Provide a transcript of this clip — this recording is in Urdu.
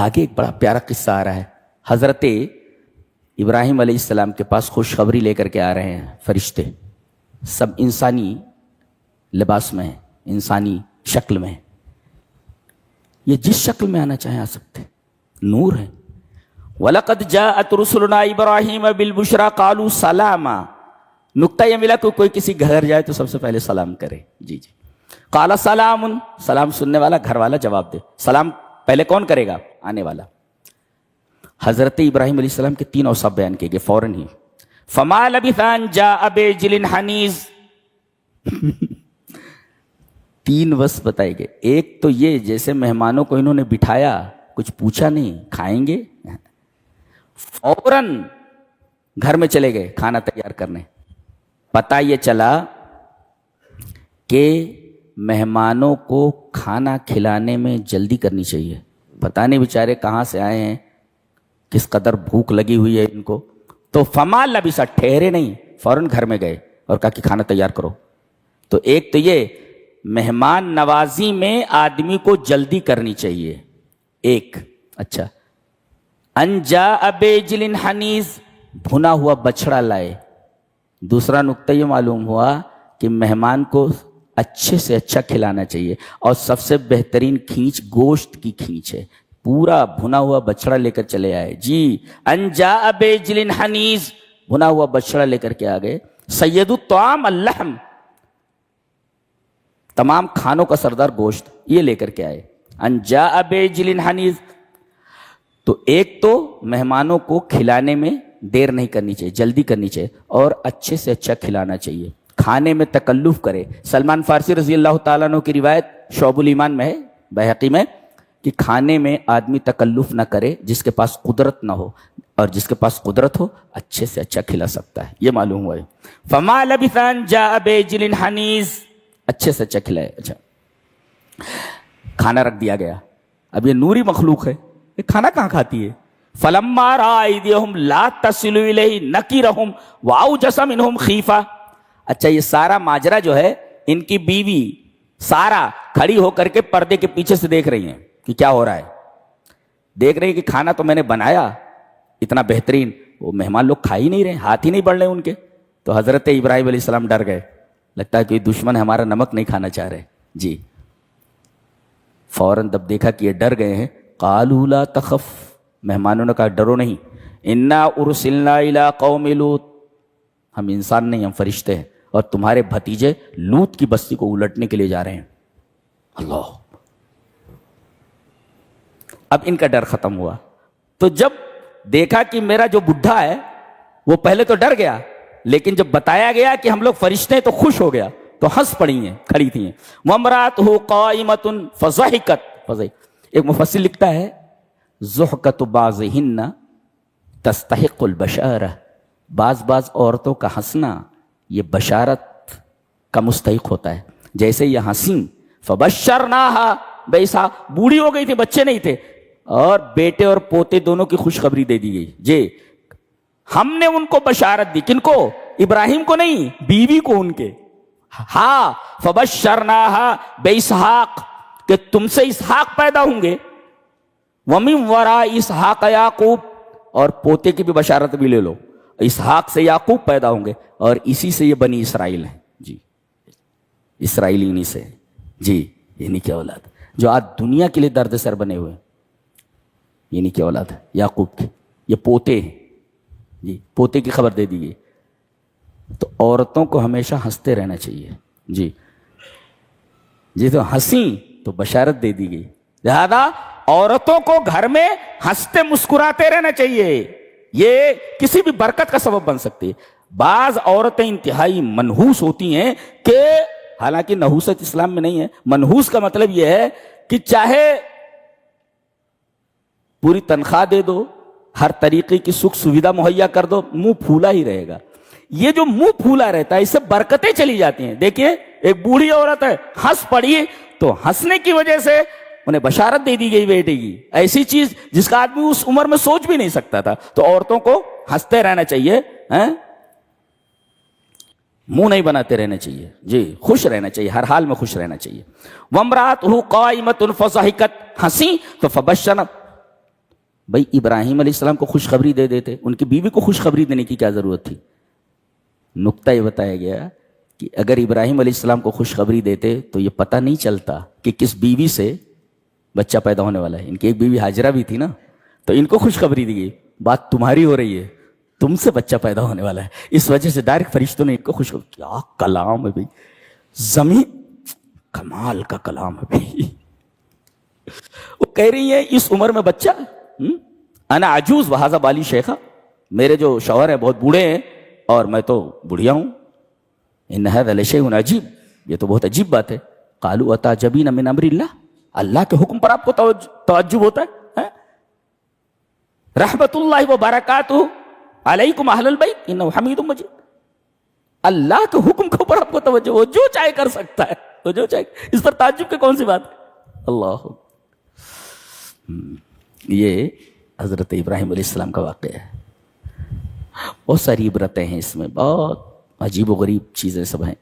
آگے ایک بڑا پیارا قصہ آ رہا ہے. حضرت ابراہیم علیہ السلام کے پاس خوشخبری لے کر کے آ رہے ہیں فرشتے. سب انسانی لباس میں ہیں, انسانی شکل میں ہیں. یہ جس شکل میں آنا چاہیں آ سکتے, نور ہے. وَلَقَدْ جَاءَتْ رُسُلُنَا إِبْرَاهِيمَ بِالْبُشْرَىٰ قَالُوا سَلَامًا. نقطہ یہ ملا کہ کوئی کسی گھر جائے تو سب سے پہلے سلام کرے. جی جی. قَالَ سَلَامٌ, سلام سننے والا گھر والا جواب دے. سلام پہلے کون کرے گا؟ آنے والا. حضرت ابراہیم علیہ السلام کے 3 اوصاف بیان کیے گئے فوراً ہی. فَمَا لَبِثَ أَن جَاءَ بِعِجْلٍ حَنِيذٍ. 3 وصف بتائے گئے. ایک تو یہ جیسے مہمانوں کو انہوں نے بٹھایا, کچھ پوچھا نہیں, کھائیں گے, فوراً گھر میں چلے گئے کھانا تیار کرنے. پتہ یہ چلا کہ مہمانوں کو کھانا کھلانے میں جلدی کرنی چاہیے. پتہ نہیں بیچارے کہاں سے آئے ہیں, کس قدر بھوک لگی ہوئی ہے ان کو. تو فما لبث, ٹھہرے نہیں, فوراً گھر میں گئے اور کہا کہ کھانا تیار کرو. تو ایک تو یہ مہمان نوازی میں آدمی کو جلدی کرنی چاہیے. ایک اچھا. ان جاء بعجل حنیذ, بھنا ہوا بچڑا لائے. دوسرا نقطہ یہ معلوم ہوا کہ مہمان کو اچھے سے اچھا کھلانا چاہیے, اور سب سے بہترین کھینچ گوشت کی کھینچ ہے. پورا بھنا ہوا بچڑا لے کر چلے آئے. جی, ان جاء بعجل حنیذ, بھنا ہوا بچڑا لے کر کے آ گئے. سید الطعام اللحم, تمام کھانوں کا سردار گوشت, یہ لے کر کے آئے. ان جاء بعجل حنیذ. تو ایک تو مہمانوں کو کھلانے میں دیر نہیں کرنی چاہیے, جلدی کرنی چاہیے, اور اچھے سے اچھا کھلانا چاہیے. کھانے میں تکلف کرے. سلمان فارسی رضی اللہ تعالیٰ عنہ کی روایت شعب الایمان میں ہے, بہقی میں, کہ کھانے میں آدمی تکلف نہ کرے جس کے پاس قدرت نہ ہو, اور جس کے پاس قدرت ہو اچھے سے اچھا کھلا سکتا ہے. یہ معلوم ہوا ہے. فما لبث ان جاء بعجل حنیذ, اچھے سے اچھا کھلائے. اچھا, کھانا رکھ دیا گیا. اب یہ نوری مخلوق ہے, یہ کھانا کہاں کھاتی ہے؟ فلما رأى أيديهم لا تصل إليه نكرهم وأوجس منهم خيفة. اچھا, یہ سارا ماجرا جو ہے, ان کی بیوی سارا کھڑی ہو کر کے پردے کے پیچھے سے دیکھ رہی ہیں کہ کیا ہو رہا ہے. دیکھ رہی ہیں کہ کھانا تو میں نے بنایا اتنا بہترین, وہ مہمان لوگ کھا ہی نہیں رہے, ہاتھ ہی نہیں بڑھ رہے ان کے. تو حضرت ابراہیم علیہ السلام ڈر گئے, لگتا ہے کہ دشمن ہمارا نمک نہیں کھانا چاہ رہے. جی, فوراً جب دیکھا کہ یہ ڈر گئے ہیں, قالوا لا تخف, مہمانوں نے کہا ڈرو نہیں, انا ارسلنا الی قوم لوط, ہم انسان نہیں, ہم فرشتے ہیں, اور تمہارے بھتیجے لوط کی بستی کو الٹنے کے لیے جا رہے ہیں. اللہ, اب ان کا ڈر ختم ہوا. تو جب دیکھا کہ میرا جو بڈھا ہے وہ پہلے تو ڈر گیا, لیکن جب بتایا گیا کہ ہم لوگ فرشتے ہیں تو خوش ہو گیا, تو ہنس پڑی ہیں, کھڑی تھی ہیں. وامرأتہ قائمۃ فضحکت. ایک مفسر لکھتا ہے ضحکۃ بعضہن تستحق البشارہ, بعض عورتوں کا ہنسنا یہ بشارت کا مستحق ہوتا ہے. جیسے یہ ہنسیں, فبشرناہا باسحاق, بوڑھی ہو گئی تھی, بچے نہیں تھے, اور بیٹے اور پوتے دونوں کی خوشخبری دے دی گئی. جی, ہم نے ان کو بشارت دی. کن کو؟ ابراہیم کو نہیں, بیوی کو ان کے. ہاں, فبشرناہا باسحاق, کہ تم سے اسحاق پیدا ہوں گے. ومن وراء اسحاق یعقوب, اور پوتے کی بھی بشارت بھی لے لو, اسحاق سے یعقوب پیدا ہوں گے, اور اسی سے یہ بنی اسرائیل ہیں. جی, اسرائیلی انہی سے. جی, انہی کی اولاد جو آج دنیا کے لیے درد سر بنے ہوئے, انہی کی اولاد ہے یعقوب کی. یہ پوتے ہیں. جی, پوتے کی خبر دے دی گئی. تو عورتوں کو ہمیشہ ہنستے رہنا چاہیے. جی جی, تو ہنسی تو بشارت دے دی گئی. لہذا عورتوں کو گھر میں ہنستے مسکراتے رہنا چاہیے, یہ کسی بھی برکت کا سبب بن سکتی ہے. بعض عورتیں انتہائی منحوس ہوتی ہیں, کہ حالانکہ نحوست اسلام میں نہیں ہے. منحوس کا مطلب یہ ہے کہ چاہے پوری تنخواہ دے دو, ہر طریقے کی سکھ سویدھا مہیا کر دو, منہ پھولا ہی رہے گا. یہ جو منہ پھولا رہتا ہے اس سے برکتیں چلی جاتی ہیں. دیکھیے, ایک بوڑھی عورت ہے, ہنس پڑی, تو ہنسنے کی وجہ سے انہیں بشارت دے دی گئی بیٹے کی, ایسی چیز جس کا آدمی اس عمر میں سوچ بھی نہیں سکتا تھا. تو عورتوں کو ہنستے رہنا چاہیے, منہ نہیں بناتے رہنا چاہیے. جی, خوش رہنا چاہیے, ہر حال میں خوش رہنا چاہیے. وامرأتہ قائمۃ فضحکت, ہنسی تو فبشرنا, بھائی ابراہیم علیہ السلام کو خوشخبری دے دیتے, ان کی بیوی کو خوشخبری دینے کی کیا ضرورت تھی؟ نقطہ یہ بتایا گیا کہ اگر ابراہیم علیہ السلام کو خوشخبری دیتے تو یہ پتہ نہیں چلتا کہ کس بیوی سے بچہ پیدا ہونے والا ہے. ان کی ایک بیوی ہاجرہ بھی تھی نا, تو ان کو خوشخبری دی گئی, بات تمہاری ہو رہی ہے, تم سے بچہ پیدا ہونے والا ہے. اس وجہ سے ڈائریکٹ فرشتوں نے ان کو خوشخبری. کیا کلام ہے بھائی, زمین کمال کا کلام ہے بھائی. وہ کہہ رہی ہیں اس عمر میں بچہ, انا عجوز وہذا بالی شیخہ, میرے جو شوہر ہیں بہت بوڑھے ہیں اور میں تو بڑھیا ہوں. ان ھذا لشیء عجیب, یہ تو بہت عجیب بات ہے. قالوا اتعجبین من امر اللہ, اللہ کے حکم پر آپ کو تعجب ہوتا ہے؟ رحمت اللہ وبرکاتہ علیکم اہل البیت انہ حمید مجید. اللہ کے حکم کے اوپر آپ کو توجہ, وہ جو چاہے کر سکتا ہے, وہ جو چاہے, اس پر تعجب کی کون سی بات ہے؟ اللہ. یہ حضرت ابراہیم علیہ السلام کا واقعہ ہے. بہت ساری عبرتیں ہیں اس میں, بہت عجیب و غریب چیزیں سب ہیں.